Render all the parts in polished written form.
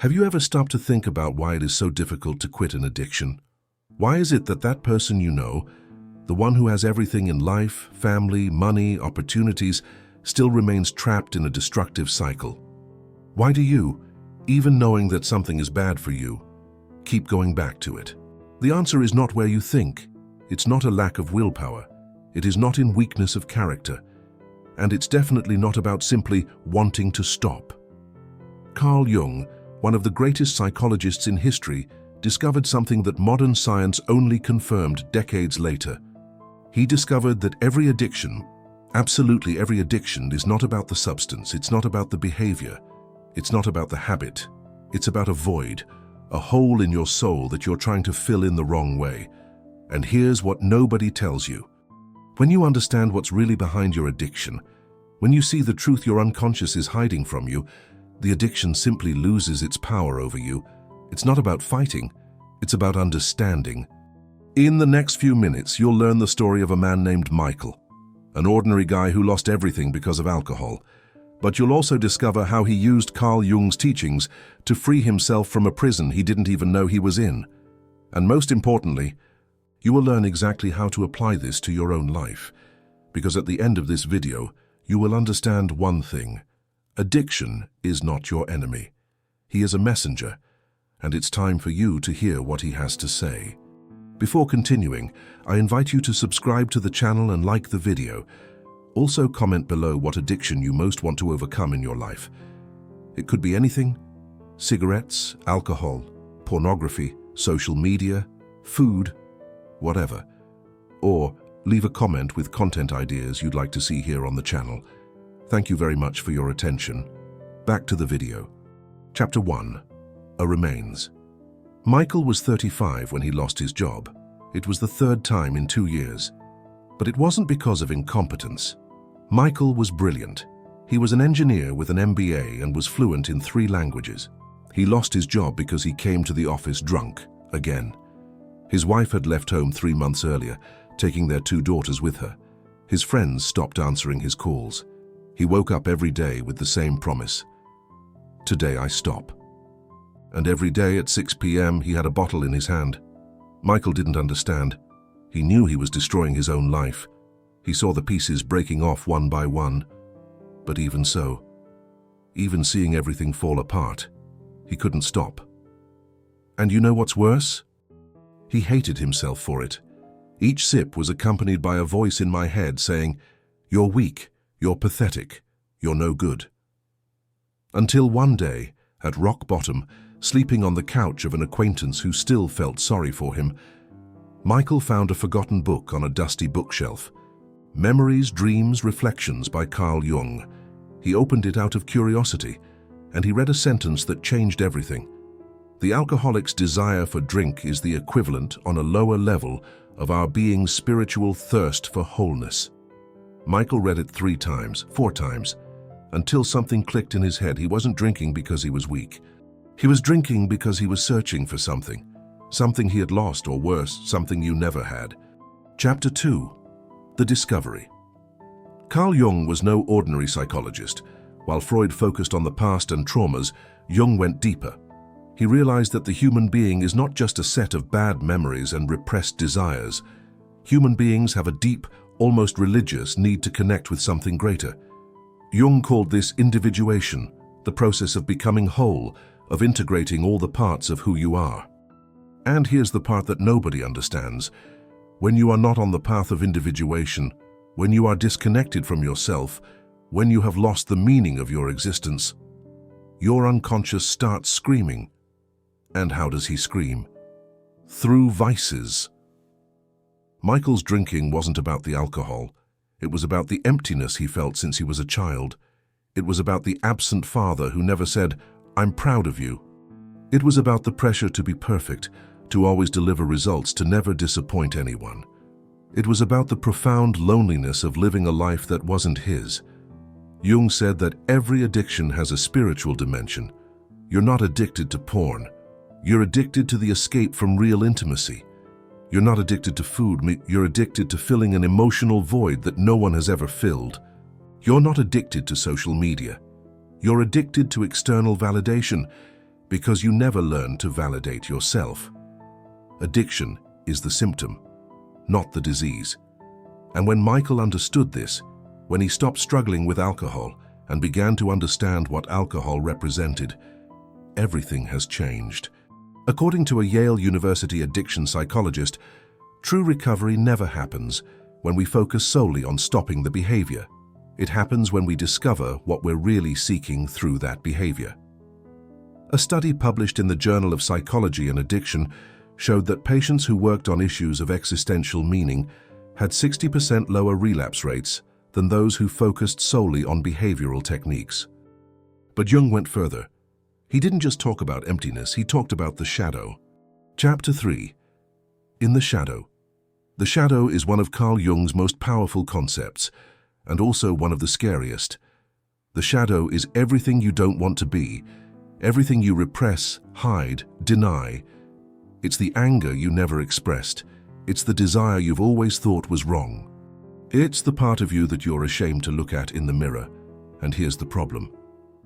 Have you ever stopped to think about why it is so difficult to quit an addiction? Why is it that that person you know, the one who has everything in life, family, money, opportunities, still remains trapped in a destructive cycle? Why do you, even knowing that something is bad for you, keep going back to it? The answer is not where you think. It's not a lack of willpower. It is not in weakness of character. And it's definitely not about simply wanting to stop. Carl Jung, one of the greatest psychologists in history, discovered something that modern science only confirmed decades later. He discovered that every addiction, absolutely every addiction, is not about the substance, it's not about the behavior, it's not about the habit. It's about a void, a hole in your soul that you're trying to fill in the wrong way. And here's what nobody tells you. When you understand what's really behind your addiction, when you see the truth your unconscious is hiding from you, the addiction simply loses its power over you. It's not about fighting, it's about understanding. In the next few minutes, you'll learn the story of a man named Michael, an ordinary guy who lost everything because of alcohol. But you'll also discover how he used Carl Jung's teachings to free himself from a prison he didn't even know he was in. And most importantly, you will learn exactly how to apply this to your own life. Because at the end of this video, you will understand one thing. Addiction is not your enemy. He is a messenger, and it's time for you to hear what he has to say. Before continuing, I invite you to subscribe to the channel and like the video. Also comment below what addiction you most want to overcome in your life. It could be anything: cigarettes, alcohol, pornography, social media, food, whatever. Or leave a comment with content ideas you'd like to see here on the channel. Thank you very much for your attention. Back to the video. Chapter 1. A Remains. Michael was 35 when he lost his job. It was the third time in 2 years. But it wasn't because of incompetence. Michael was brilliant. He was an engineer with an MBA and was fluent in 3 languages. He lost his job because he came to the office drunk, again. His wife had left home 3 months earlier, taking their 2 daughters with her. His friends stopped answering his calls. He woke up every day with the same promise: today I stop. And every day at 6 p.m. he had a bottle in his hand. Michael didn't understand. He knew he was destroying his own life. He saw the pieces breaking off one by one. But even so, even seeing everything fall apart, he couldn't stop. And you know what's worse? He hated himself for it. Each sip was accompanied by a voice in my head saying, "You're weak, you're pathetic, you're no good." Until one day, at rock bottom, sleeping on the couch of an acquaintance who still felt sorry for him, Michael found a forgotten book on a dusty bookshelf. Memories, Dreams, Reflections by Carl Jung. He opened it out of curiosity, and he read a sentence that changed everything. The alcoholic's desire for drink is the equivalent, on a lower level, of our being's spiritual thirst for wholeness. Michael read it 3 times, 4 times, until something clicked in his head. He wasn't drinking because he was weak. He was drinking because he was searching for something. Something he had lost, or worse, something you never had. Chapter 2. The Discovery. Carl Jung was no ordinary psychologist. While Freud focused on the past and traumas, Jung went deeper. He realized that the human being is not just a set of bad memories and repressed desires. Human beings have a deep, almost religious need to connect with something greater. Jung called this individuation, the process of becoming whole, of integrating all the parts of who you are. And here's the part that nobody understands. When you are not on the path of individuation, when you are disconnected from yourself, when you have lost the meaning of your existence, your unconscious starts screaming. And how does he scream? Through vices. Michael's drinking wasn't about the alcohol. It was about the emptiness he felt since he was a child. It was about the absent father who never said, "I'm proud of you." It was about the pressure to be perfect, to always deliver results, to never disappoint anyone. It was about the profound loneliness of living a life that wasn't his. Jung said that every addiction has a spiritual dimension. You're not addicted to porn. You're addicted to the escape from real intimacy. You're not addicted to food. You're addicted to filling an emotional void that no one has ever filled. You're not addicted to social media. You're addicted to external validation, because you never learn to validate yourself. Addiction is the symptom, not the disease. And when Michael understood this, when he stopped struggling with alcohol and began to understand what alcohol represented, everything has changed. According to a Yale University addiction psychologist, true recovery never happens when we focus solely on stopping the behavior. It happens when we discover what we're really seeking through that behavior. A study published in the Journal of Psychology and Addiction showed that patients who worked on issues of existential meaning had 60% lower relapse rates than those who focused solely on behavioral techniques. But Jung went further. He didn't just talk about emptiness, he talked about the shadow. Chapter 3. In the Shadow. The shadow is one of Carl Jung's most powerful concepts, and also one of the scariest. The shadow is everything you don't want to be, everything you repress, hide, deny. It's the anger you never expressed. It's the desire you've always thought was wrong. It's the part of you that you're ashamed to look at in the mirror. And here's the problem.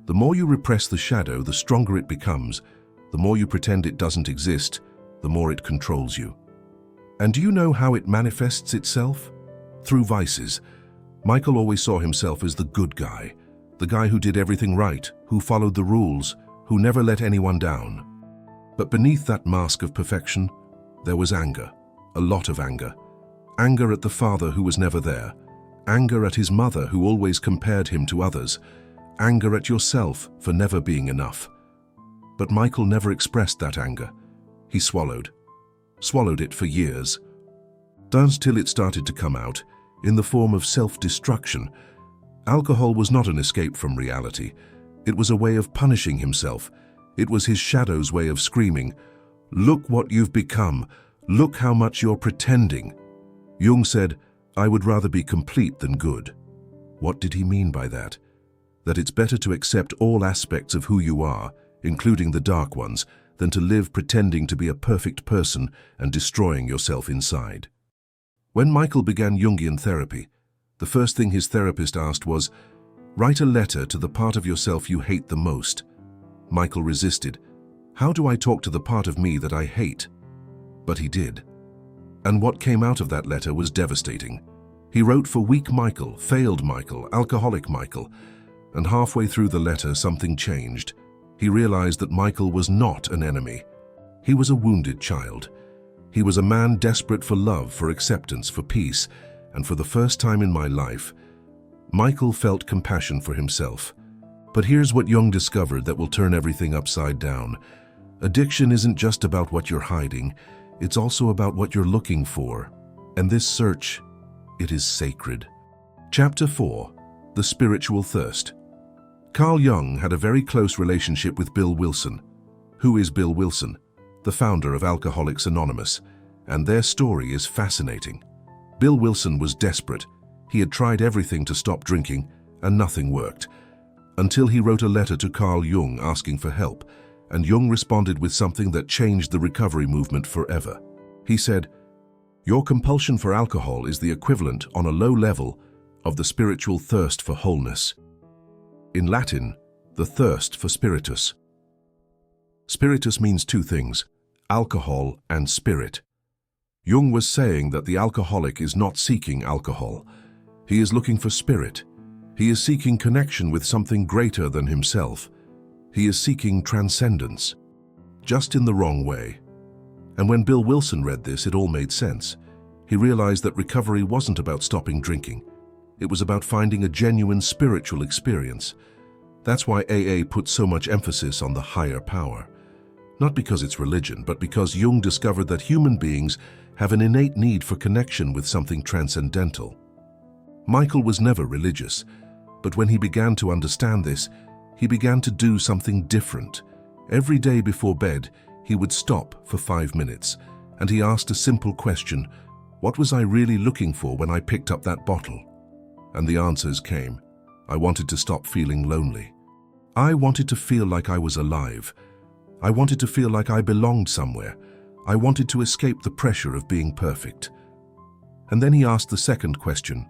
The more you repress the shadow, the stronger it becomes. The more you pretend it doesn't exist, the more it controls you. And do you know how it manifests itself? Through vices. Michael always saw himself as the good guy, the guy who did everything right, who followed the rules, who never let anyone down. But beneath that mask of perfection, there was anger, a lot of anger. Anger at the father who was never there, anger at his mother who always compared him to others, anger at yourself for never being enough. But Michael never expressed that anger. He swallowed it for years. Until it started to come out, in the form of self-destruction. Alcohol was not an escape from reality. It was a way of punishing himself. It was his shadow's way of screaming, "Look what you've become. Look how much you're pretending." Jung said, "I would rather be complete than good." What did he mean by that? That it's better to accept all aspects of who you are, including the dark ones, than to live pretending to be a perfect person and destroying yourself inside. When Michael began Jungian therapy, the first thing his therapist asked was, "Write a letter to the part of yourself you hate the most." Michael resisted. "How do I talk to the part of me that I hate?" But he did. And what came out of that letter was devastating. He wrote for weak Michael, failed Michael, alcoholic Michael, and halfway through the letter something changed. He realized that Michael was not an enemy. He was a wounded child. He was a man desperate for love, for acceptance, for peace, and for the first time in my life, Michael felt compassion for himself. But here's what Jung discovered that will turn everything upside down. Addiction isn't just about what you're hiding, it's also about what you're looking for. And this search, it is sacred. Chapter 4. The Spiritual Thirst. Carl Jung had a very close relationship with Bill Wilson. Who is Bill Wilson? The founder of Alcoholics Anonymous, and their story is fascinating. Bill Wilson was desperate. He had tried everything to stop drinking, and nothing worked, until he wrote a letter to Carl Jung asking for help, and Jung responded with something that changed the recovery movement forever. He said, "Your compulsion for alcohol is the equivalent, on a low level, of the spiritual thirst for wholeness. In Latin, the thirst for spiritus. Spiritus means two things, alcohol and spirit. Jung was saying that the alcoholic is not seeking alcohol. He is looking for spirit. He is seeking connection with something greater than himself. He is seeking transcendence, just in the wrong way." And when Bill Wilson read this, it all made sense. He realized that recovery wasn't about stopping drinking. It was about finding a genuine spiritual experience. That's why AA puts so much emphasis on the higher power. Not because it's religion, but because Jung discovered that human beings have an innate need for connection with something transcendental. Michael was never religious, but when he began to understand this, he began to do something different. Every day before bed, he would stop for 5 minutes, and he asked a simple question: what was I really looking for when I picked up that bottle? And the answers came. I wanted to stop feeling lonely. I wanted to feel like I was alive. I wanted to feel like I belonged somewhere. I wanted to escape the pressure of being perfect. And then he asked the second question: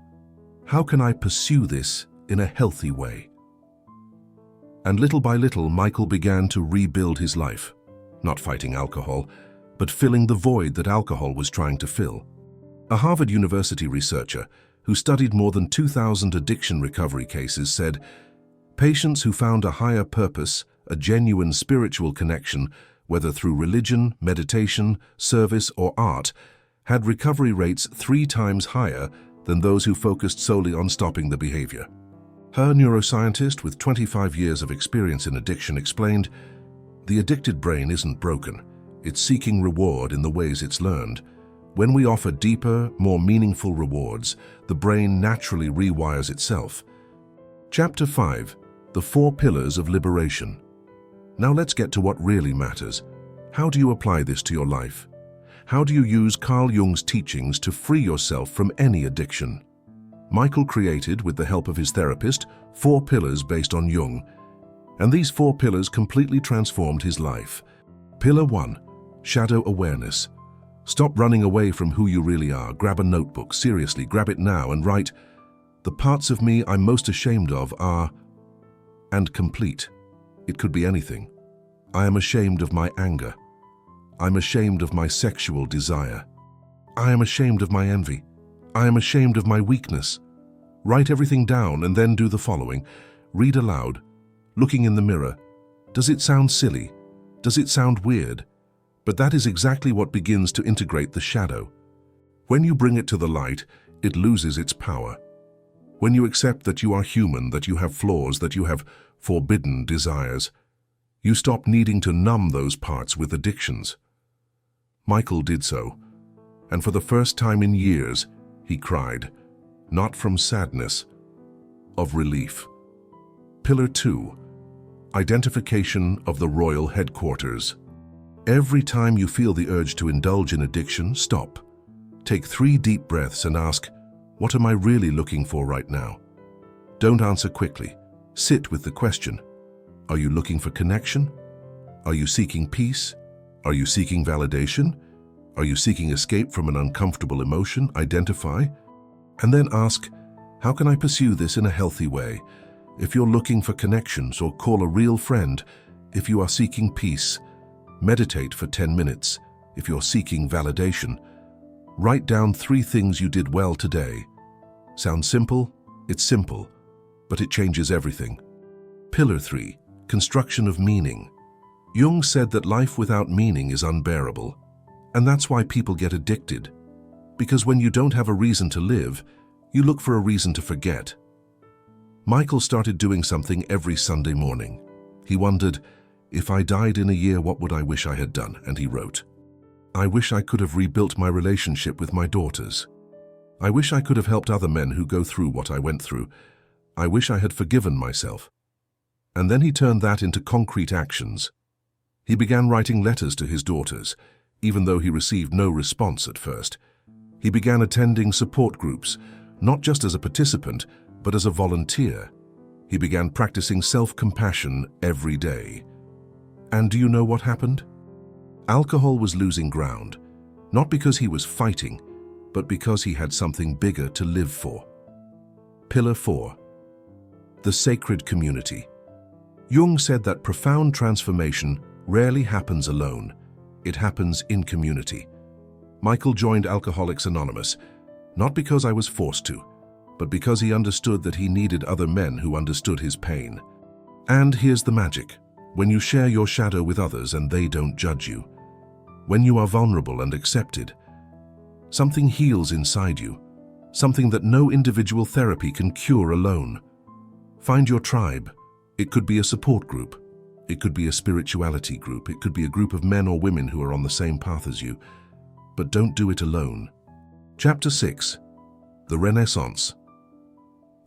how can I pursue this in a healthy way? And little by little, Michael began to rebuild his life, not fighting alcohol, but filling the void that alcohol was trying to fill. A Harvard University researcher who studied more than 2,000 addiction recovery cases said, patients who found a higher purpose, a genuine spiritual connection, whether through religion, meditation, service, or art, had recovery rates 3 times higher than those who focused solely on stopping the behavior. Her neuroscientist with 25 years of experience in addiction explained, the addicted brain isn't broken. It's seeking reward in the ways it's learned. When we offer deeper, more meaningful rewards, the brain naturally rewires itself. Chapter 5. The 4 Pillars of Liberation. Now let's get to what really matters. How do you apply this to your life? How do you use Carl Jung's teachings to free yourself from any addiction? Michael created, with the help of his therapist, 4 pillars based on Jung, and these 4 pillars completely transformed his life. Pillar 1. Shadow awareness. Stop running away from who you really are. Grab a notebook, seriously, grab it now and write, the parts of me I'm most ashamed of are, and complete. It could be anything. I am ashamed of my anger. I'm ashamed of my sexual desire. I am ashamed of my envy. I am ashamed of my weakness. Write everything down and then do the following. Read aloud, looking in the mirror. Does it sound silly? Does it sound weird? But that is exactly what begins to integrate the shadow. When you bring it to the light, it loses its power. When you accept that you are human, that you have flaws, that you have forbidden desires, you stop needing to numb those parts with addictions. Michael did so, and for the first time in years, he cried, not from sadness, of relief. Pillar 2. Identification of the royal headquarters. Every time you feel the urge to indulge in addiction, stop. Take 3 deep breaths and ask, what am I really looking for right now? Don't answer quickly. Sit with the question. Are you looking for connection? Are you seeking peace? Are you seeking validation? Are you seeking escape from an uncomfortable emotion? Identify. And then ask, how can I pursue this in a healthy way? If you're looking for connections, or call a real friend. If you are seeking peace, meditate for 10 minutes. If you're seeking validation, write down 3 things you did well today. Sounds simple? It's simple, but it changes everything. Pillar 3. Construction of meaning. Jung said that life without meaning is unbearable, and that's why people get addicted. Because when you don't have a reason to live, you look for a reason to forget. Michael started doing something every Sunday morning. He wondered, if I died in a year, what would I wish I had done? And he wrote, I wish I could have rebuilt my relationship with my daughters. I wish I could have helped other men who go through what I went through. I wish I had forgiven myself. And then he turned that into concrete actions. He began writing letters to his daughters, even though he received no response at first. He began attending support groups, not just as a participant, but as a volunteer. He began practicing self-compassion every day. And do you know what happened? Alcohol was losing ground, not because he was fighting, but because he had something bigger to live for. Pillar 4. The sacred community. Jung said that profound transformation rarely happens alone. It happens in community. Michael joined Alcoholics Anonymous, not because I was forced to, but because he understood that he needed other men who understood his pain. And here's the magic. When you share your shadow with others and they don't judge you, when you are vulnerable and accepted, something heals inside you, something that no individual therapy can cure alone. Find your tribe. It could be a support group. It could be a spirituality group. It could be a group of men or women who are on the same path as you. But don't do it alone. Chapter 6. The Renaissance.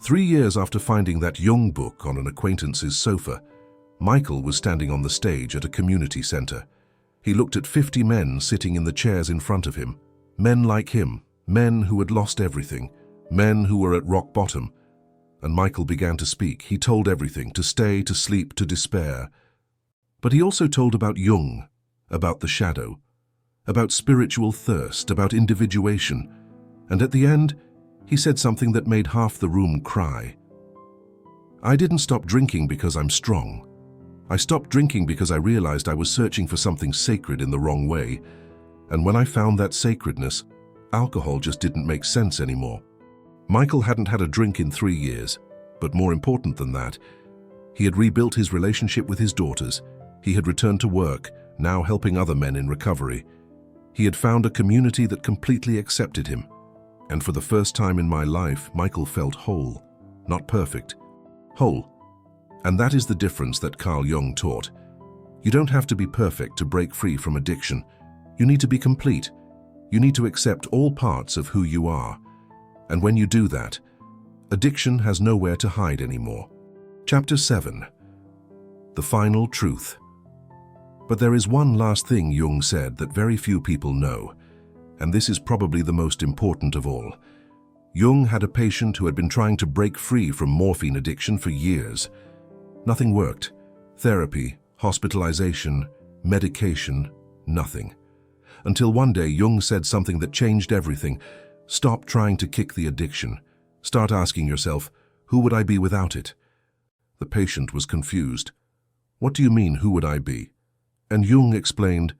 3 years after finding that Jung book on an acquaintance's sofa, Michael was standing on the stage at a community center. He looked at 50 men sitting in the chairs in front of him. Men like him, men who had lost everything, men who were at rock bottom. And Michael began to speak. He told everything, to stay, to sleep, to despair. But he also told about Jung, about the shadow, about spiritual thirst, about individuation. And at the end, he said something that made half the room cry. I didn't stop drinking because I'm strong. I stopped drinking because I realized I was searching for something sacred in the wrong way. And when I found that sacredness, alcohol just didn't make sense anymore. Michael hadn't had a drink in 3 years, but more important than that, he had rebuilt his relationship with his daughters. He had returned to work, now helping other men in recovery. He had found a community that completely accepted him. And for the first time in my life, Michael felt whole, not perfect, whole. And that is the difference that Carl Jung taught. You don't have to be perfect to break free from addiction. You need to be complete. You need to accept all parts of who you are. And when you do that, addiction has nowhere to hide anymore. Chapter 7. The Final Truth. But there is one last thing Jung said that very few people know, and this is probably the most important of all. Jung had a patient who had been trying to break free from morphine addiction for years. Nothing worked. Therapy, hospitalization, medication, nothing. Until one day Jung said something that changed everything. Stop trying to kick the addiction. Start asking yourself, who would I be without it? The patient was confused. What do you mean, who would I be? And Jung explained,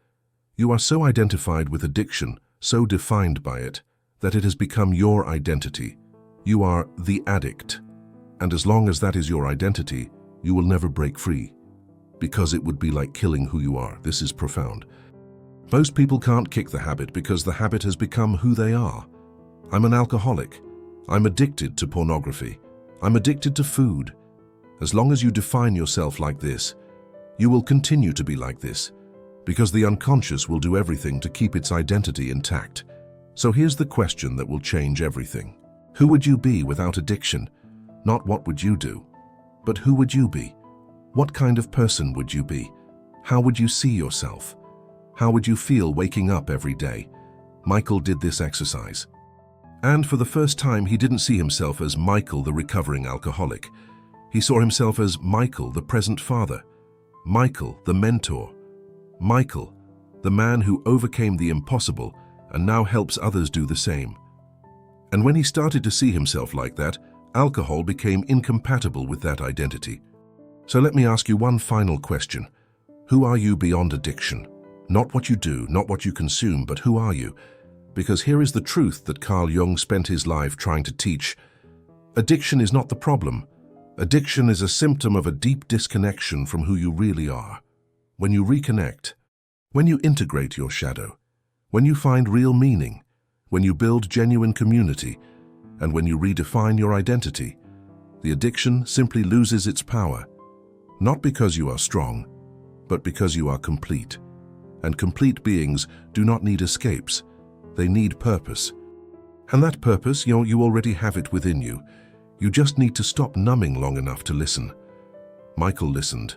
you are so identified with addiction, so defined by it, that it has become your identity. You are the addict. And as long as that is your identity, you will never break free. Because it would be like killing who you are. This is profound. Most people can't kick the habit because the habit has become who they are. I'm an alcoholic. I'm addicted to pornography. I'm addicted to food. As long as you define yourself like this, you will continue to be like this, because the unconscious will do everything to keep its identity intact. So here's the question that will change everything. Who would you be without addiction? Not what would you do, but who would you be? What kind of person would you be? How would you see yourself? How would you feel waking up every day? Michael did this exercise. And for the first time, he didn't see himself as Michael, the recovering alcoholic. He saw himself as Michael, the present father. Michael, the mentor. Michael, the man who overcame the impossible and now helps others do the same. And when he started to see himself like that, alcohol became incompatible with that identity. So let me ask you one final question. Who are you beyond addiction? Not what you do, not what you consume, but who are you? Because here is the truth that Carl Jung spent his life trying to teach. Addiction is not the problem. Addiction is a symptom of a deep disconnection from who you really are. When you reconnect, when you integrate your shadow, when you find real meaning, when you build genuine community, and when you redefine your identity, the addiction simply loses its power. Not because you are strong, but because you are complete. And complete beings do not need escapes. They need purpose. And that purpose, you already have it within you. You just need to stop numbing long enough to listen. Michael listened.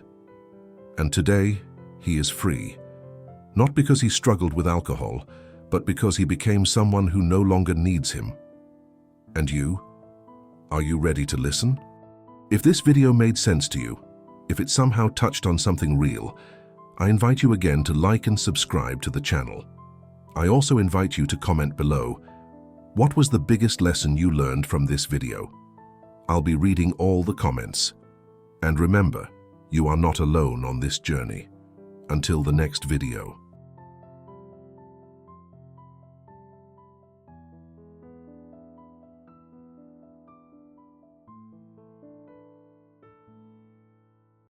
And today, he is free. Not because he struggled with alcohol, but because he became someone who no longer needs him. And you? Are you ready to listen? If this video made sense to you, if it somehow touched on something real, I invite you again to like and subscribe to the channel. I also invite you to comment below, what was the biggest lesson you learned from this video? I'll be reading all the comments. And remember, you are not alone on this journey. Until the next video.